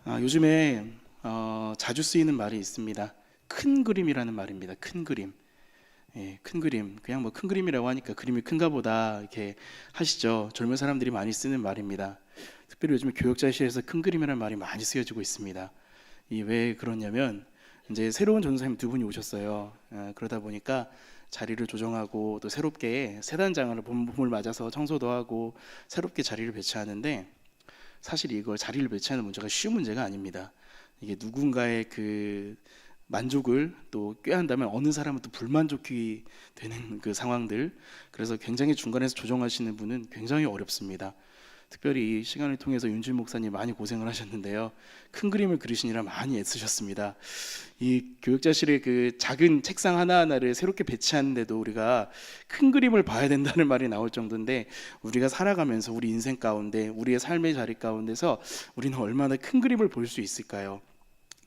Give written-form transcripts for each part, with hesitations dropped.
요즘에 자주 쓰이는 말이 있습니다. 큰 그림이라는 말입니다. 큰 그림. 예, 큰 그림. 그냥 뭐 큰 그림이라고 하니까 그림이 큰가 보다 이렇게 하시죠. 젊은 사람들이 많이 쓰는 말입니다. 특별히 요즘 교역자실에서 큰 그림이라는 말이 많이 쓰여지고 있습니다. 이 왜 그러냐면 이제 새로운 전도사님 두 분이 오셨어요. 그러다 보니까 자리를 조정하고 또 새롭게 세단장을 봄을 맞아서 청소도 하고 새롭게 자리를 배치하는데, 사실 이걸 자리를 배치하는 문제가 쉬운 문제가 아닙니다. 이게 누군가의 그 만족을 또 꾀한다면 어느 사람은 또 불만족이 되는 그 상황들, 그래서 굉장히 중간에서 조정하시는 분은 굉장히 어렵습니다. 특별히 이 시간을 통해서 윤준 목사님 많이 고생을 하셨는데요, 큰 그림을 그리시느라 많이 애쓰셨습니다. 이 교육자실의 그 작은 책상 하나하나를 새롭게 배치하는데도 우리가 큰 그림을 봐야 된다는 말이 나올 정도인데, 우리가 살아가면서 우리 인생 가운데 우리의 삶의 자리 가운데서 우리는 얼마나 큰 그림을 볼 수 있을까요?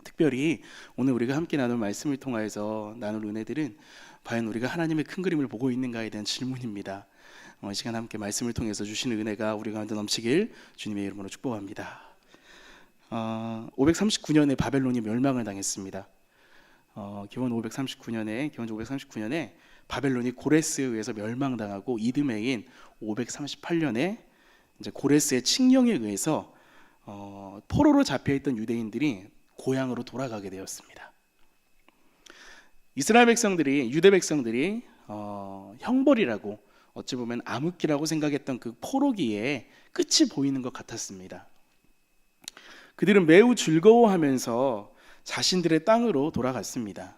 특별히 오늘 우리가 함께 나눌 말씀을 통하여서 나눌 은혜들은 과연 우리가 하나님의 큰 그림을 보고 있는가에 대한 질문입니다. 이 시간 함께 말씀을 통해서 주시는 은혜가 우리 가운데 넘치길 주님의 이름으로 축복합니다. 539년에 바벨론이 멸망을 당했습니다. 기원전 539년에 바벨론이 고레스에 의해서 멸망당하고 이듬해인 538년에 이제 고레스의 칙령에 의해서 포로로 잡혀있던 유대인들이 고향으로 돌아가게 되었습니다. 이스라엘 백성들이, 유대 백성들이 형벌이라고, 어찌 보면 암흑기라고 생각했던 그 포로기에 끝이 보이는 것 같았습니다. 그들은 매우 즐거워하면서 자신들의 땅으로 돌아갔습니다.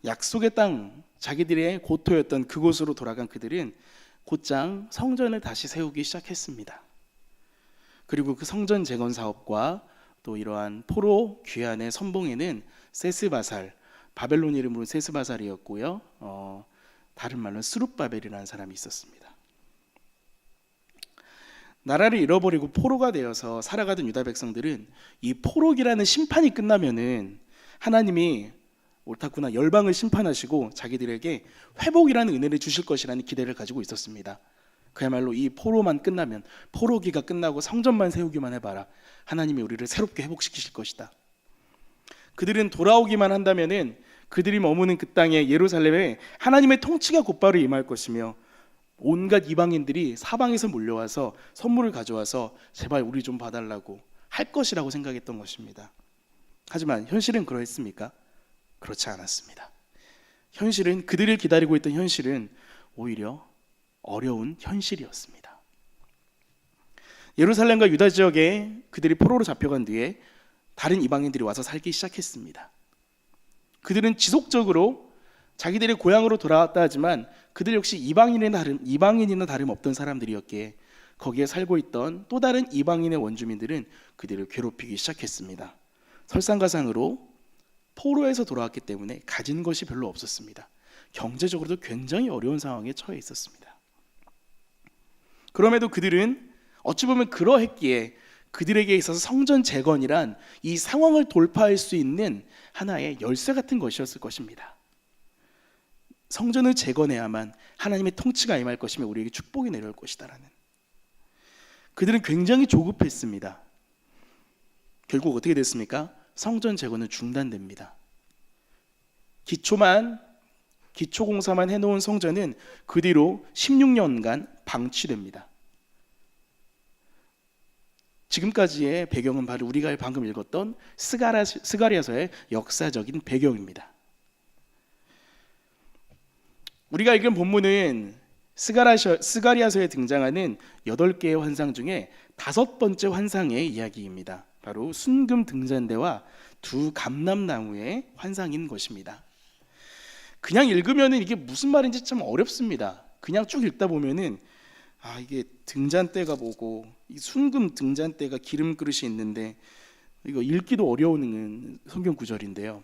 약속의 땅, 자기들의 고토였던 그곳으로 돌아간 그들은 곧장 성전을 다시 세우기 시작했습니다. 그리고 그 성전 재건 사업과 또 이러한 포로 귀환의 선봉에는 세스바살, 바벨론 이름으로 세스바살이었고요, 다른 말로 스룹바벨이라는 사람이 있었습니다. 나라를 잃어버리고 포로가 되어서 살아가던 유다 백성들은 이 포로기라는 심판이 끝나면은 하나님이 옳다구나, 열방을 심판하시고 자기들에게 회복이라는 은혜를 주실 것이라는 기대를 가지고 있었습니다. 그야말로 이 포로만 끝나면, 포로기가 끝나고 성전만 세우기만 해봐라, 하나님이 우리를 새롭게 회복시키실 것이다. 그들은 돌아오기만 한다면은 그들이 머무는 그 땅에, 예루살렘에 하나님의 통치가 곧바로 임할 것이며 온갖 이방인들이 사방에서 몰려와서 선물을 가져와서 제발 우리 좀 봐달라고 할 것이라고 생각했던 것입니다. 하지만 현실은 그러했습니까? 그렇지 않았습니다. 현실은, 그들을 기다리고 있던 현실은 오히려 어려운 현실이었습니다. 예루살렘과 유다 지역에 그들이 포로로 잡혀간 뒤에 다른 이방인들이 와서 살기 시작했습니다. 그들은 지속적으로 자기들의 고향으로 돌아왔다 하지만 그들 역시 이방인이나 다름없던 사람들이었기에 거기에 살고 있던 또 다른 이방인의 원주민들은 그들을 괴롭히기 시작했습니다. 설상가상으로 포로에서 돌아왔기 때문에 가진 것이 별로 없었습니다. 경제적으로도 굉장히 어려운 상황에 처해 있었습니다. 그럼에도 그들은 어찌 보면 그러했기에 그들에게 있어서 성전 재건이란 이 상황을 돌파할 수 있는 하나의 열쇠 같은 것이었을 것입니다. 성전을 재건해야만 하나님의 통치가 임할 것이며 우리에게 축복이 내려올 것이다라는. 그들은 굉장히 조급했습니다. 결국 어떻게 됐습니까? 성전 재건은 중단됩니다. 기초공사만 해놓은 성전은 그 뒤로 16년간 방치됩니다. 지금까지의 배경은 바로 우리가 방금 읽었던 스가랴서의 역사적인 배경입니다. 우리가 읽은 본문은 스가랴서에 등장하는 8개의 환상 중에 5번째 환상의 이야기입니다. 바로 순금 등잔대와 두 감람나무의 환상인 것입니다. 그냥 읽으면 이게 무슨 말인지 참 어렵습니다. 그냥 쭉 읽다 보면은 이게 등잔대가 뭐고, 이 순금 등잔대가 기름 그릇이 있는데 이거 읽기도 어려운 성경 구절인데요,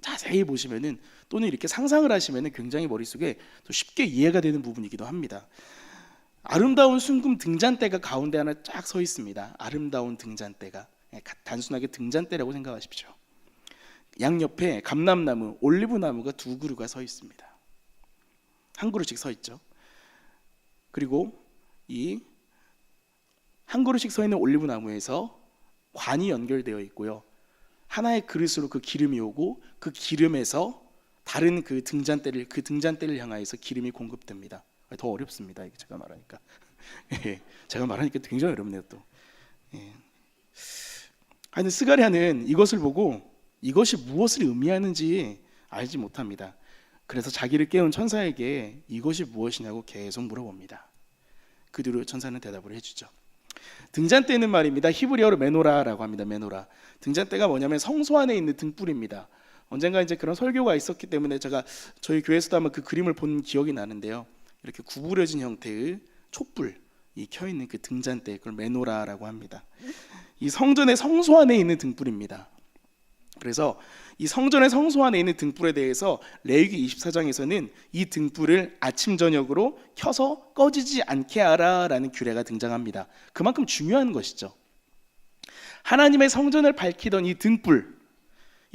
자세히 보시면은 또는 이렇게 상상을 하시면은 굉장히 머릿속에 또 쉽게 이해가 되는 부분이기도 합니다. 아름다운 순금 등잔대가 가운데 하나 쫙 서 있습니다. 아름다운 등잔대가, 단순하게 등잔대라고 생각하십시오. 양옆에 감람나무, 올리브나무가 두 그루가 서 있습니다. 한 그루씩 서 있죠. 그리고 이 한 그루씩 서 있는 올리브나무에서 관이 연결되어 있고요. 하나의 그릇으로 그 기름이 오고 그 기름에서 다른 그 등잔대를 향하여서 기름이 공급됩니다. 더 어렵습니다. 이게 제가 말하니까. 예, 제가 말하니까 굉장히 어렵네요 또. 예. 하여튼 스가랴는 이것을 보고 이것이 무엇을 의미하는지 알지 못합니다. 그래서 자기를 깨운 천사에게 이것이 무엇이냐고 계속 물어봅니다. 그 뒤로 천사는 대답을 해주죠. 등잔대는 말입니다. 히브리어로 메노라라고 합니다. 메노라. 등잔대가 뭐냐면 성소 안에 있는 등불입니다. 언젠가 이제 그런 설교가 있었기 때문에 제가 저희 교회에서도 한번 그 그림을 본 기억이 나는데요. 이렇게 구부려진 형태의 촛불이 켜 있는 그 등잔대, 그걸 메노라라고 합니다. 이 성전의 성소 안에 있는 등불입니다. 그래서 이 성전의 성소 안에 있는 등불에 대해서 레위기 24장에서는 이 등불을 아침 저녁으로 켜서 꺼지지 않게 하라라는 규례가 등장합니다. 그만큼 중요한 것이죠. 하나님의 성전을 밝히던 이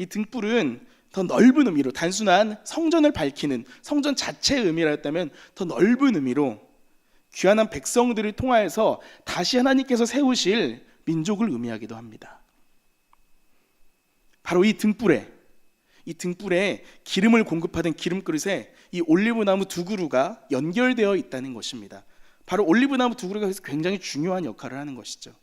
등불은 더 넓은 의미로, 단순한 성전을 밝히는 성전 자체의 의미라 했다면 더 넓은 의미로 귀환한 백성들을 통하여서 다시 하나님께서 세우실 민족을 의미하기도 합니다. 바로 이 등불에 기름을 공급하던 기름그릇에 이 올리브나무 두 그루가 연결되어 있다는 것입니다. 바로 올리브나무 두 그루가 굉장히 중요한 역할을 하는 것이죠.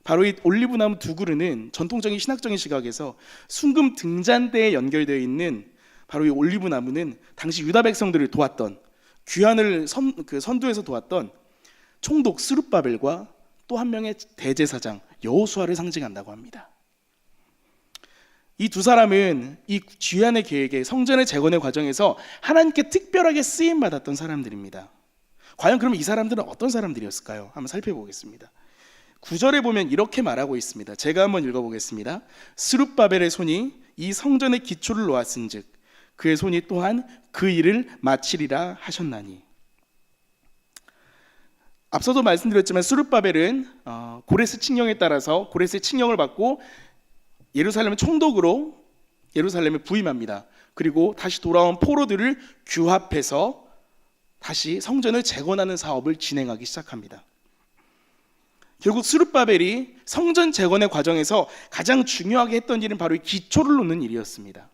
바로 이 올리브나무 두 그루는 전통적인 신학적인 시각에서 순금 등잔대에 연결되어 있는 바로 이 올리브나무는 당시 유다 백성들을 도왔던, 귀환을 선두에서 도왔던 총독 스룹바벨과 또 한 명의 대제사장 여호수아를 상징한다고 합니다. 이 두 사람은 이 귀환의 계획에, 성전의 재건의 과정에서 하나님께 특별하게 쓰임 받았던 사람들입니다. 과연 그럼 이 사람들은 어떤 사람들이었을까요? 한번 살펴보겠습니다. 9절에 보면 이렇게 말하고 있습니다. 제가 한번 읽어보겠습니다. 스룹바벨의 손이 이 성전의 기초를 놓았은즉 그의 손이 또한 그 일을 마치리라 하셨나니. 앞서도 말씀드렸지만 스룹바벨은 고레스 칙령에 따라서 고레스의 칙령을 받고 예루살렘 총독으로 예루살렘에 부임합니다. 그리고 다시 돌아온 포로들을 규합해서 다시 성전을 재건하는 사업을 진행하기 시작합니다. 결국 스룹바벨이 성전 재건의 과정에서 가장 중요하게 했던 일은 바로 이 기초를 놓는 일이었습니다.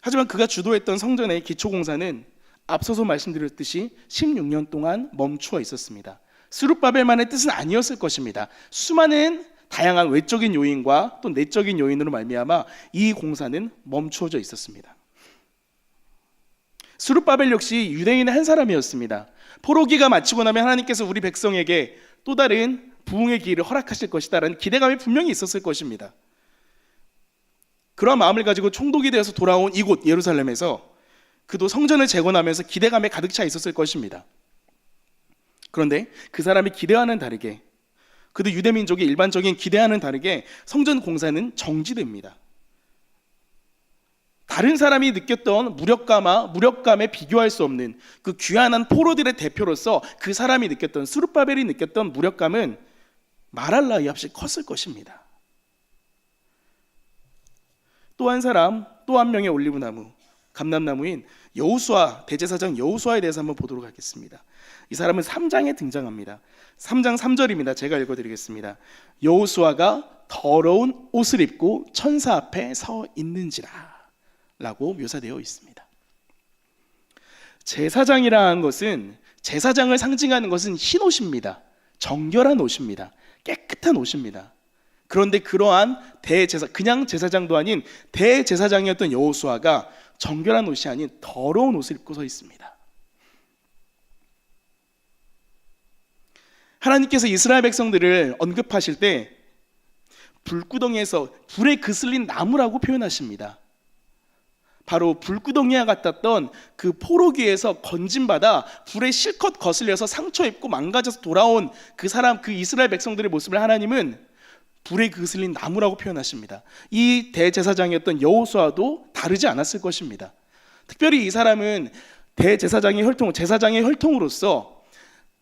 하지만 그가 주도했던 성전의 기초 공사는 앞서서 말씀드렸듯이 16년 동안 멈추어 있었습니다. 스룹바벨만의 뜻은 아니었을 것입니다. 수많은 다양한 외적인 요인과 또 내적인 요인으로 말미암아 이 공사는 멈추어져 있었습니다. 스룹바벨 역시 유대인의 한 사람이었습니다. 포로기가 마치고 나면 하나님께서 우리 백성에게 또 다른 부흥의 기회를 허락하실 것이다라는 기대감이 분명히 있었을 것입니다. 그런 마음을 가지고 총독이 되어서 돌아온 이곳 예루살렘에서 그도 성전을 재건하면서 기대감에 가득 차 있었을 것입니다. 그런데 그 사람이 기대와는 다르게, 그도 유대민족의 일반적인 기대와는 다르게 성전 공사는 정지됩니다. 다른 사람이 느꼈던 무력감에 비교할 수 없는 그 귀환한 포로들의 대표로서 그 사람이 느꼈던, 스룹바벨이 느꼈던 무력감은 말할 나위 없이 컸을 것입니다. 또 한 사람, 또 한 명의 올리브나무, 감람나무인 여호수아, 대제사장 여호수아에 대해서 한번 보도록 하겠습니다. 이 사람은 3장에 등장합니다. 3장 3절입니다. 제가 읽어드리겠습니다. 여호수아가 더러운 옷을 입고 천사 앞에 서 있는지라 라고 묘사되어 있습니다. 제사장이라는 것은, 제사장을 상징하는 것은 흰 옷입니다. 정결한 옷입니다. 깨끗한 옷입니다. 그런데 그러한 그냥 제사장도 아닌 대제사장이었던 여호수아가 정결한 옷이 아닌 더러운 옷을 입고 서 있습니다. 하나님께서 이스라엘 백성들을 언급하실 때 불구덩이에서 불에 그슬린 나무라고 표현하십니다. 바로 불구덩이와 같았던 그 포로기에서 건진받아 불에 실컷 거슬려서 상처 입고 망가져서 돌아온 그 이스라엘 백성들의 모습을 하나님은 불에 그슬린 나무라고 표현하십니다. 이 대제사장이었던 여호수아도 다르지 않았을 것입니다. 특별히 이 사람은 제사장의 혈통으로서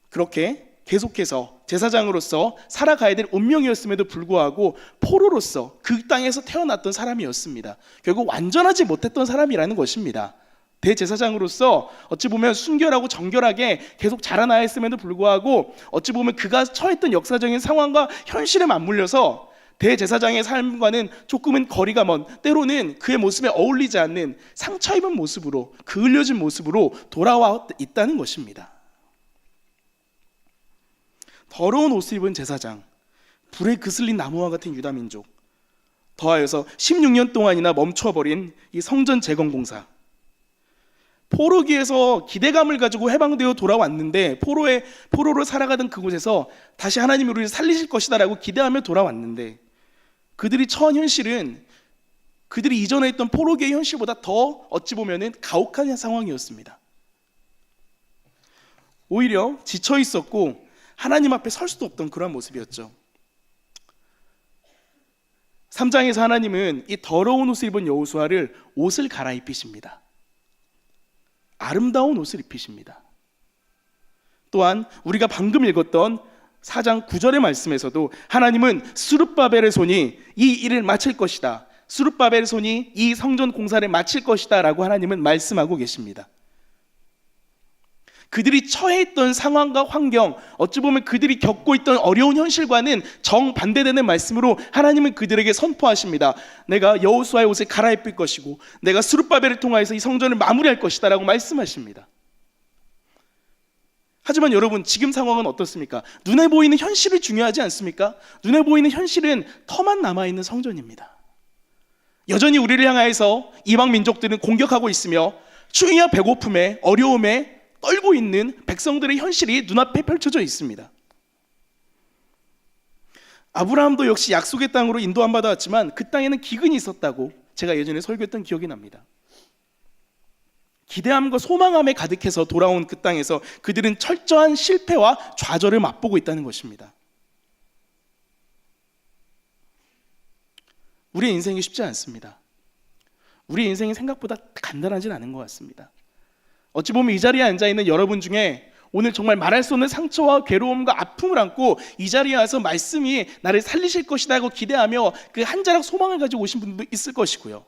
그렇게 계속해서 제사장으로서 살아가야 될 운명이었음에도 불구하고 포로로서 그 땅에서 태어났던 사람이었습니다. 결국 완전하지 못했던 사람이라는 것입니다. 대제사장으로서 어찌 보면 순결하고 정결하게 계속 자라나야 했음에도 불구하고 어찌 보면 그가 처했던 역사적인 상황과 현실에 맞물려서 대제사장의 삶과는 조금은 거리가 먼, 때로는 그의 모습에 어울리지 않는 상처 입은 모습으로, 그을려진 모습으로 돌아와 있다는 것입니다. 더러운 옷을 입은 제사장, 불에 그슬린 나무와 같은 유다 민족, 더하여서 16년 동안이나 멈춰버린 이 성전 재건 공사, 포로기에서 기대감을 가지고 해방되어 돌아왔는데 포로로 살아가던 그곳에서 다시 하나님이 우리를 살리실 것이다 라고 기대하며 돌아왔는데, 그들이 처한 현실은 그들이 이전에 있던 포로기의 현실보다 더 어찌 보면 가혹한 상황이었습니다. 오히려 지쳐 있었고 하나님 앞에 설 수도 없던 그런 모습이었죠. 3장에서 하나님은 이 더러운 옷을 입은 여호수아를 옷을 갈아입히십니다. 아름다운 옷을 입히십니다. 또한 우리가 방금 읽었던 4장 9절의 말씀에서도 하나님은 스룹바벨의 손이 이 일을 마칠 것이다, 스룹바벨의 손이 이 성전 공사를 마칠 것이다 라고 하나님은 말씀하고 계십니다. 그들이 처해 있던 상황과 환경, 어찌 보면 그들이 겪고 있던 어려운 현실과는 정반대되는 말씀으로 하나님은 그들에게 선포하십니다. 내가 여호수아의 옷을 갈아입힐 것이고 내가 스룹바벨을 통하여서 이 성전을 마무리할 것이다 라고 말씀하십니다. 하지만 여러분, 지금 상황은 어떻습니까? 눈에 보이는 현실이 중요하지 않습니까? 눈에 보이는 현실은 터만 남아있는 성전입니다. 여전히 우리를 향하여서 이방 민족들은 공격하고 있으며 추위와 배고픔에 어려움에 떨고 있는 백성들의 현실이 눈앞에 펼쳐져 있습니다. 아브라함도 역시 약속의 땅으로 인도함 받아왔지만 그 땅에는 기근이 있었다고 제가 예전에 설교했던 기억이 납니다. 기대함과 소망함에 가득해서 돌아온 그 땅에서 그들은 철저한 실패와 좌절을 맛보고 있다는 것입니다. 우리의 인생이 쉽지 않습니다. 우리의 인생이 생각보다 간단하진 않은 것 같습니다. 어찌 보면 이 자리에 앉아있는 여러분 중에 오늘 정말 말할 수 없는 상처와 괴로움과 아픔을 안고 이 자리에 와서 말씀이 나를 살리실 것이다 하고 기대하며 그 한 자락 소망을 가지고 오신 분도 있을 것이고요,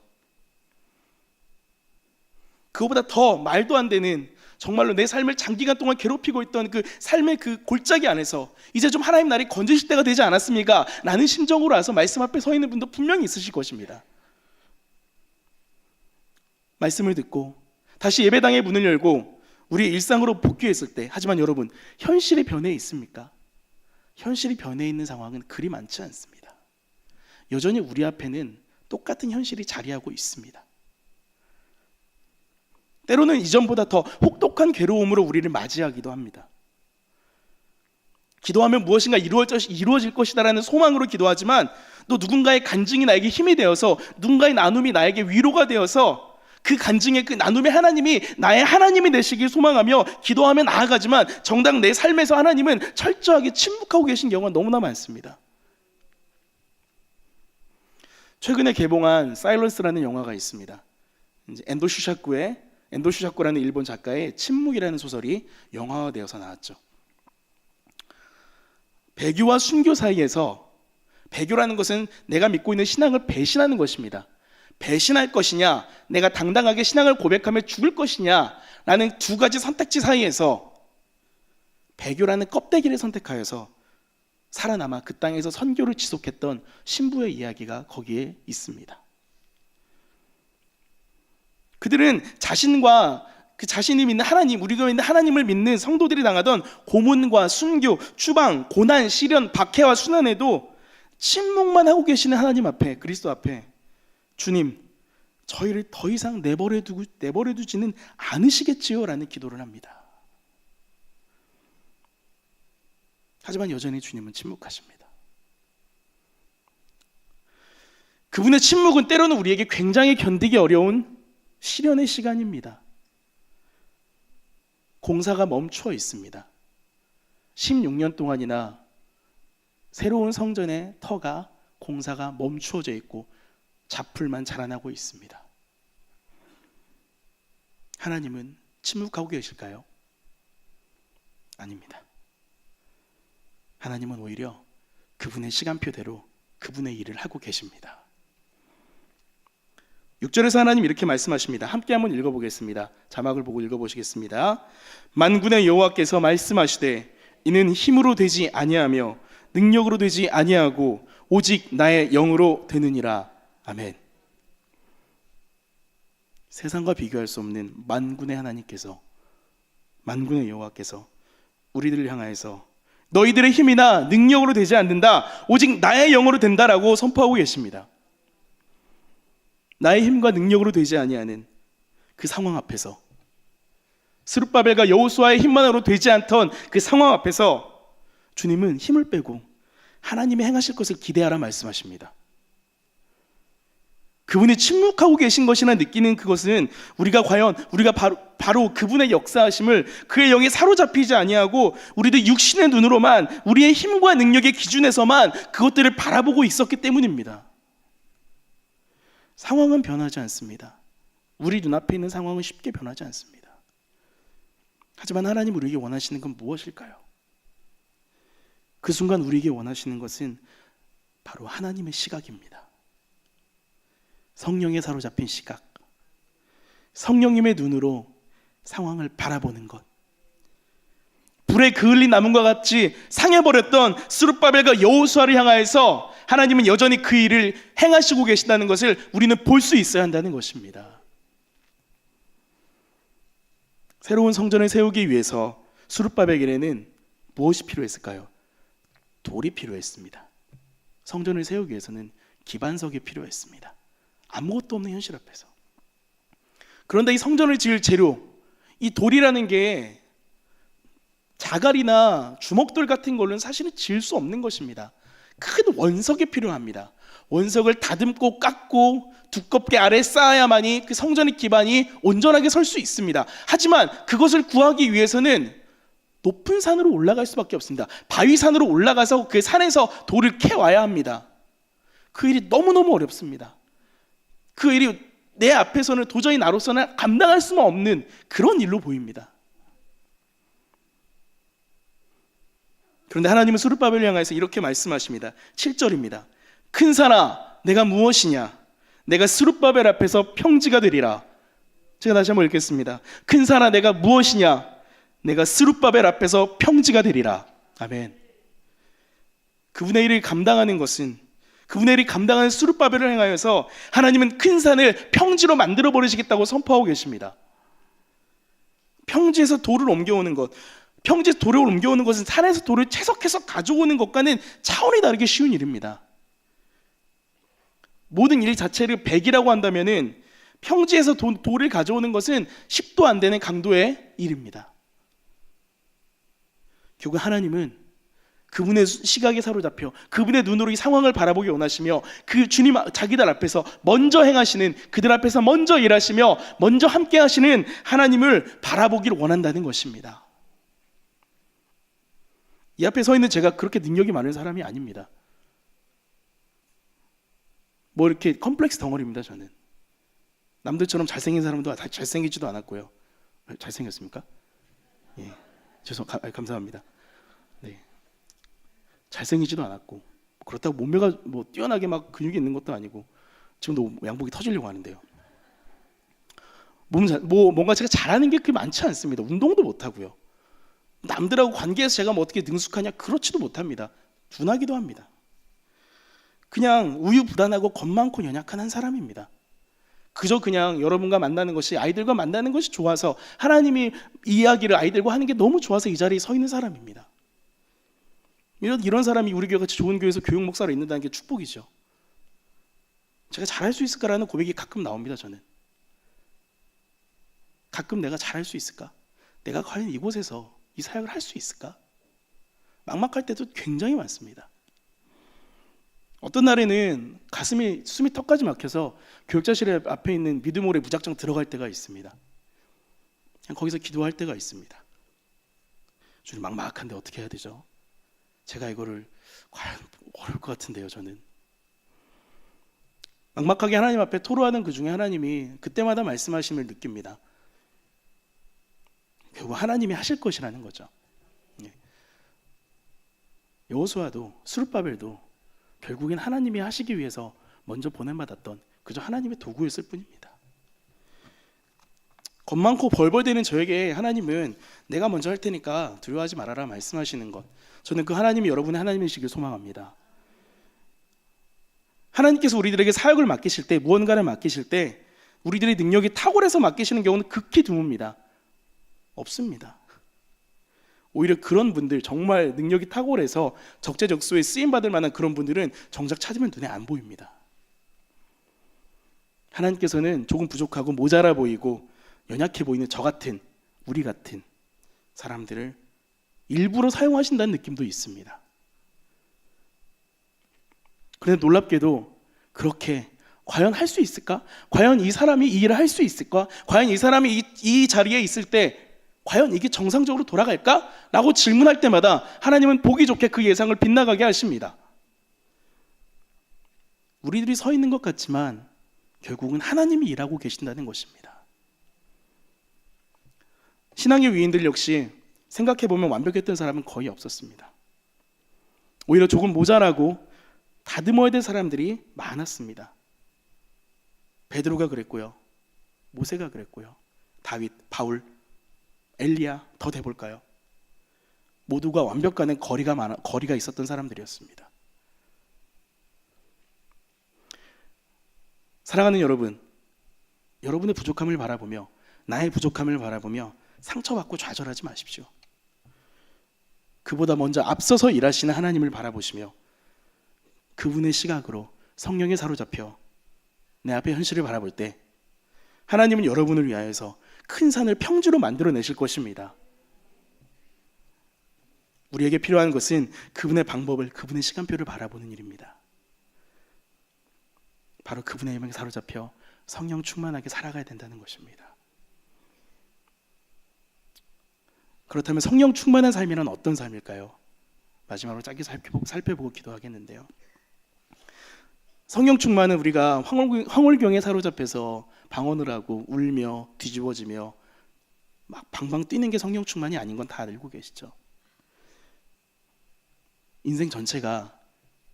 그거보다 더 말도 안 되는, 정말로 내 삶을 장기간 동안 괴롭히고 있던 그 삶의 그 골짜기 안에서 이제 좀 하나님 나를 건지실 때가 되지 않았습니까? 라는 심정으로 와서 말씀 앞에 서 있는 분도 분명히 있으실 것입니다. 말씀을 듣고 다시 예배당의 문을 열고 우리 일상으로 복귀했을 때, 하지만 여러분, 현실이 변해 있습니까? 현실이 변해 있는 상황은 그리 많지 않습니다. 여전히 우리 앞에는 똑같은 현실이 자리하고 있습니다. 때로는 이전보다 더 혹독한 괴로움으로 우리를 맞이하기도 합니다. 기도하면 무엇인가 이루어질 것이다라는 소망으로 기도하지만 또 누군가의 간증이 나에게 힘이 되어서, 누군가의 나눔이 나에게 위로가 되어서 그 간증의 그 나눔의 하나님이 나의 하나님이 되시길 소망하며 기도하며 나아가지만 정작 내 삶에서 하나님은 철저하게 침묵하고 계신 경우가 너무나 많습니다. 최근에 개봉한 사일런스라는 영화가 있습니다. 엔도 슈샤코라는 일본 작가의 침묵이라는 소설이 영화화되어서 나왔죠. 배교와 순교 사이에서, 배교라는 것은 내가 믿고 있는 신앙을 배신하는 것입니다. 배신할 것이냐, 내가 당당하게 신앙을 고백하며 죽을 것이냐 라는 두 가지 선택지 사이에서 배교라는 껍데기를 선택하여서 살아남아 그 땅에서 선교를 지속했던 신부의 이야기가 거기에 있습니다. 그들은 자신과 그 자신이 믿는 하나님, 우리가 믿는 하나님을 믿는 성도들이 당하던 고문과 순교, 추방, 고난, 시련, 박해와 순환에도 침묵만 하고 계시는 하나님 앞에, 그리스도 앞에, 주님, 저희를 더 이상 내버려두지는 않으시겠지요? 라는 기도를 합니다. 하지만 여전히 주님은 침묵하십니다. 그분의 침묵은 때로는 우리에게 굉장히 견디기 어려운 시련의 시간입니다. 공사가 멈춰 있습니다. 16년 동안이나 새로운 성전의 터가, 공사가 멈추어져 있고 자풀만 자라나고 있습니다. 하나님은 침묵하고 계실까요? 아닙니다. 하나님은 오히려 그분의 시간표대로 그분의 일을 하고 계십니다. 6절에서 하나님 이렇게 말씀하십니다. 함께 한번 읽어보겠습니다. 자막을 보고 읽어보시겠습니다. 만군의 여호와께서 말씀하시되 이는 힘으로 되지 아니하며 능력으로 되지 아니하고 오직 나의 영으로 되느니라. 아멘. 세상과 비교할 수 없는 만군의 하나님께서, 만군의 여호와께서 우리들을 향하여서 너희들의 힘이나 능력으로 되지 않는다, 오직 나의 영으로 된다라고 선포하고 계십니다. 나의 힘과 능력으로 되지 아니하는 그 상황 앞에서, 스룹바벨과 여호수아의 힘만으로 되지 않던 그 상황 앞에서 주님은 힘을 빼고 하나님이 행하실 것을 기대하라 말씀하십니다. 그분이 침묵하고 계신 것이나 느끼는 그것은 우리가 바로 그분의 역사하심을, 그의 영에 사로잡히지 아니하고 우리도 육신의 눈으로만, 우리의 힘과 능력의 기준에서만 그것들을 바라보고 있었기 때문입니다. 상황은 변하지 않습니다. 우리 눈앞에 있는 상황은 쉽게 변하지 않습니다. 하지만 하나님 우리에게 원하시는 건 무엇일까요? 그 순간 우리에게 원하시는 것은 바로 하나님의 시각입니다. 성령에 사로잡힌 시각, 성령님의 눈으로 상황을 바라보는 것. 불에 그을린 나무와 같이 상해버렸던 스룹바벨과 여호수아를 향하여서 하나님은 여전히 그 일을 행하시고 계신다는 것을 우리는 볼 수 있어야 한다는 것입니다. 새로운 성전을 세우기 위해서 스룹바벨에게는 무엇이 필요했을까요? 돌이 필요했습니다. 성전을 세우기 위해서는 기반석이 필요했습니다. 아무것도 없는 현실 앞에서. 그런데 이 성전을 지을 재료, 이 돌이라는 게 자갈이나 주먹돌 같은 걸로는 사실은 지을 수 없는 것입니다. 큰 원석이 필요합니다. 원석을 다듬고 깎고 두껍게 아래에 쌓아야만이 그 성전의 기반이 온전하게 설 수 있습니다. 하지만 그것을 구하기 위해서는 높은 산으로 올라갈 수밖에 없습니다. 바위산으로 올라가서 그 산에서 돌을 캐와야 합니다. 그 일이 너무너무 어렵습니다. 그 일이 내 앞에서는 도저히 나로서는 감당할 수만 없는 그런 일로 보입니다. 그런데 하나님은 스룹바벨을 향해서 이렇게 말씀하십니다. 7절입니다. 큰 산아 내가 무엇이냐, 내가 스룹바벨 앞에서 평지가 되리라. 제가 다시 한번 읽겠습니다. 큰 산아 내가 무엇이냐, 내가 스룹바벨 앞에서 평지가 되리라. 아멘. 그분의 일을 감당하는 것은, 그분의 일이 감당하는 스룹바벨을 행하여서 하나님은 큰 산을 평지로 만들어 버리시겠다고 선포하고 계십니다. 평지에서 돌을 옮겨오는 것, 평지에서 돌을 옮겨오는 것은 산에서 돌을 채석해서 가져오는 것과는 차원이 다르게 쉬운 일입니다. 모든 일 자체를 100이라고 한다면은 평지에서 돌을 가져오는 것은 10도 안 되는 강도의 일입니다. 결국 하나님은 그분의 시각에 사로잡혀 그분의 눈으로 이 상황을 바라보기 원하시며, 그 주님 자기들 앞에서 먼저 행하시는, 그들 앞에서 먼저 일하시며 먼저 함께 하시는 하나님을 바라보기를 원한다는 것입니다. 이 앞에 서 있는 제가 그렇게 능력이 많은 사람이 아닙니다. 뭐 이렇게 컴플렉스 덩어리입니다. 저는 남들처럼 잘생긴 사람도 다 잘생기지도 않았고요. 잘생겼습니까? 예, 감사합니다. 네, 잘생기지도 않았고 그렇다고 몸매가 뭐 뛰어나게 막 근육이 있는 것도 아니고, 지금도 양복이 터지려고 하는데요. 뭔가 제가 잘하는 게 그렇게 많지 않습니다. 운동도 못 하고요. 남들하고 관계에서 제가 뭐 어떻게 능숙하냐, 그렇지도 못합니다. 둔하기도 합니다. 그냥 우유부단하고 겁 많고 연약한 한 사람입니다. 그저 그냥 여러분과 만나는 것이, 아이들과 만나는 것이 좋아서, 하나님이 이야기를 아이들과 하는 게 너무 좋아서 이 자리에 서 있는 사람입니다. 이런 사람이 우리 교회 같이 좋은 교회에서 교육 목사로 있는다는 게 축복이죠. 제가 잘할 수 있을까라는 고백이 가끔 나옵니다. 저는 가끔 내가 잘할 수 있을까? 내가 과연 이곳에서 이 사역을 할 수 있을까? 막막할 때도 굉장히 많습니다. 어떤 날에는 가슴이, 숨이 턱까지 막혀서 교육자실 앞에 있는 믿음홀에 무작정 들어갈 때가 있습니다. 그냥 거기서 기도할 때가 있습니다. 주님, 막막한데 어떻게 해야 되죠? 제가 이거를 과연 어려울 것 같은데요. 저는 막막하게 하나님 앞에 토로하는 그 중에 하나님이 그때마다 말씀하심을 느낍니다. 결국 하나님이 하실 것이라는 거죠. 여호수아도 스룹바벨도 결국엔 하나님이 하시기 위해서 먼저 보냄받았던 그저 하나님의 도구였을 뿐입니다. 겁 많고 벌벌대는 저에게 하나님은 내가 먼저 할 테니까 두려워하지 말아라 말씀하시는 것, 저는 그 하나님이 여러분의 하나님이시길 소망합니다. 하나님께서 우리들에게 사역을 맡기실 때, 무언가를 맡기실 때 우리들의 능력이 탁월해서 맡기시는 경우는 극히 드뭅니다. 없습니다. 오히려 그런 분들, 정말 능력이 탁월해서 적재적소에 쓰임받을 만한 그런 분들은 정작 찾으면 눈에 안 보입니다. 하나님께서는 조금 부족하고 모자라 보이고 연약해 보이는 저 같은, 우리 같은 사람들을 일부러 사용하신다는 느낌도 있습니다. 그런데 놀랍게도 그렇게 과연 할 수 있을까? 과연 이 사람이 이 일을 할 수 있을까? 과연 이 사람이 이 자리에 있을 때 과연 이게 정상적으로 돌아갈까? 라고 질문할 때마다 하나님은 보기 좋게 그 예상을 빗나가게 하십니다. 우리들이 서 있는 것 같지만 결국은 하나님이 일하고 계신다는 것입니다. 신앙의 위인들 역시 생각해보면 완벽했던 사람은 거의 없었습니다. 오히려 조금 모자라고 다듬어야 될 사람들이 많았습니다. 베드로가 그랬고요, 모세가 그랬고요, 다윗, 바울, 엘리야, 더 대볼까요? 모두가 완벽과는 거리가 있었던 사람들이었습니다. 사랑하는 여러분, 여러분의 부족함을 바라보며, 나의 부족함을 바라보며 상처받고 좌절하지 마십시오. 그보다 먼저 앞서서 일하시는 하나님을 바라보시며 그분의 시각으로 성령에 사로잡혀 내 앞의 현실을 바라볼 때 하나님은 여러분을 위하여서 큰 산을 평지로 만들어내실 것입니다. 우리에게 필요한 것은 그분의 방법을, 그분의 시간표를 바라보는 일입니다. 바로 그분의 힘에 사로잡혀 성령 충만하게 살아가야 된다는 것입니다. 그렇다면 성령 충만한 삶이란 어떤 삶일까요? 마지막으로 짧게 살펴보고 기도하겠는데요. 성령 충만은 우리가 황홀경에 사로잡혀서 방언을 하고 울며 뒤집어지며 막 방방 뛰는 게 성령 충만이 아닌 건 다 알고 계시죠? 인생 전체가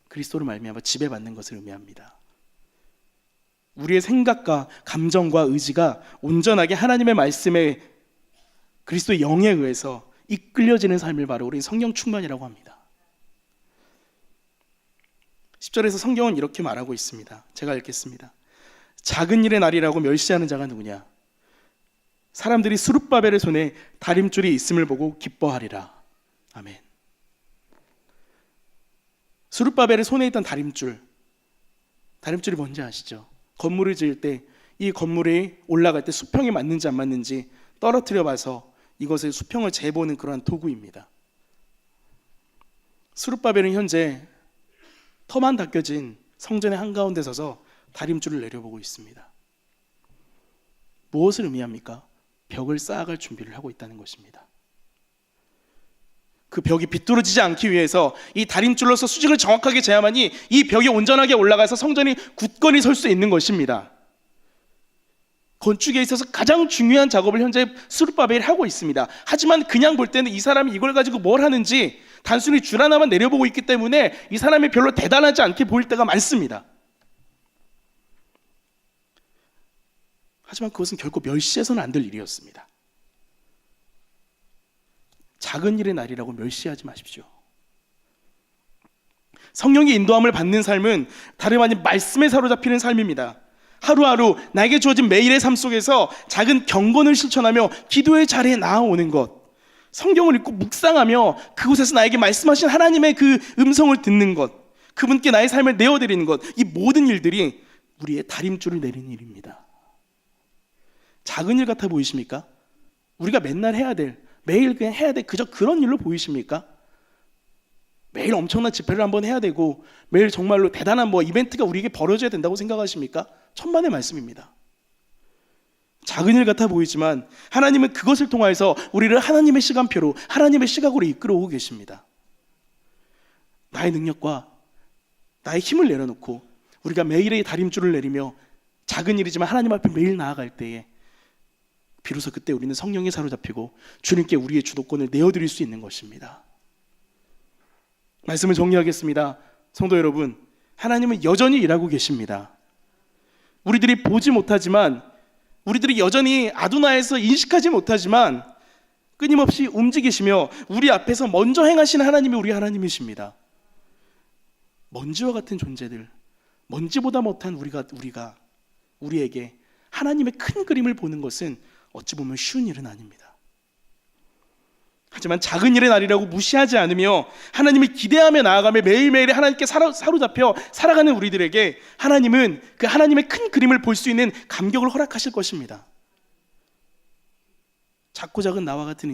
그리스도로 말미암아 지배받는 것을 의미합니다. 우리의 생각과 감정과 의지가 온전하게 하나님의 말씀에, 그리스도의 영에 의해서 이끌려지는 삶을 바로 우리 성령 충만이라고 합니다. 10절에서 성경은 이렇게 말하고 있습니다. 제가 읽겠습니다. 작은 일의 날이라고 멸시하는 자가 누구냐? 사람들이 스룹바벨의 손에 다림줄이 있음을 보고 기뻐하리라. 아멘. 스룹바벨의 손에 있던 다림줄이 뭔지 아시죠? 건물을 지을 때 이 건물이 올라갈 때 수평이 맞는지 안 맞는지 떨어뜨려 봐서 이것을 수평을 재보는 그러한 도구입니다. 스룹바벨은 현재 터만 닦여진 성전의 한가운데 서서 다림줄을 내려보고 있습니다. 무엇을 의미합니까? 벽을 쌓아갈 준비를 하고 있다는 것입니다. 그 벽이 비뚤어지지 않기 위해서 이 다림줄로서 수직을 정확하게 재야만이 이 벽이 온전하게 올라가서 성전이 굳건히 설 수 있는 것입니다. 건축에 있어서 가장 중요한 작업을 현재 스룹바벨이 하고 있습니다. 하지만 그냥 볼 때는 이 사람이 이걸 가지고 뭘 하는지 단순히 줄 하나만 내려보고 있기 때문에 이 사람이 별로 대단하지 않게 보일 때가 많습니다. 하지만 그것은 결코 멸시해서는 안 될 일이었습니다. 작은 일의 날이라고 멸시하지 마십시오. 성령의 인도함을 받는 삶은 다름 아닌 말씀에 사로잡히는 삶입니다. 하루하루 나에게 주어진 매일의 삶 속에서 작은 경건을 실천하며 기도의 자리에 나아오는 것, 성경을 읽고 묵상하며 그곳에서 나에게 말씀하신 하나님의 그 음성을 듣는 것, 그분께 나의 삶을 내어드리는 것, 이 모든 일들이 우리의 다림줄을 내리는 일입니다. 작은 일 같아 보이십니까? 우리가 맨날 해야 될, 매일 그냥 해야 될 그저 그런 일로 보이십니까? 매일 엄청난 집회를 한번 해야 되고 매일 정말로 대단한 이벤트가 우리에게 벌어져야 된다고 생각하십니까? 천만의 말씀입니다. 작은 일 같아 보이지만 하나님은 그것을 통하여서 우리를 하나님의 시간표로, 하나님의 시각으로 이끌어오고 계십니다. 나의 능력과 나의 힘을 내려놓고 우리가 매일의 다림줄을 내리며 작은 일이지만 하나님 앞에 매일 나아갈 때에 비로소 그때 우리는 성령에 사로잡히고 주님께 우리의 주도권을 내어드릴 수 있는 것입니다. 말씀을 정리하겠습니다. 성도 여러분, 하나님은 여전히 일하고 계십니다. 우리들이 보지 못하지만, 우리들이 여전히 아두나에서 인식하지 못하지만 끊임없이 움직이시며 우리 앞에서 먼저 행하시는 하나님이 우리 하나님이십니다. 먼지와 같은 존재들, 먼지보다 못한 우리에게 하나님의 큰 그림을 보는 것은 어찌 보면 쉬운 일은 아닙니다. 하지만 작은 일은 아니라고 무시하지 않으며 하나님을 기대하며 나아가며 매일매일 하나님께 사로잡혀 살아가는 우리들에게 하나님은 그 하나님의 큰 그림을 볼 수 있는 감격을 허락하실 것입니다. 작고 작은 나와 같은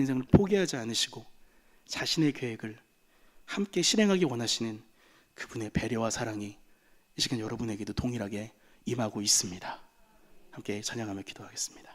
인생을 포기하지 않으시고 자신의 계획을 함께 실행하기 원하시는 그분의 배려와 사랑이 이 시간 여러분에게도 동일하게 임하고 있습니다. 함께 찬양하며 기도하겠습니다.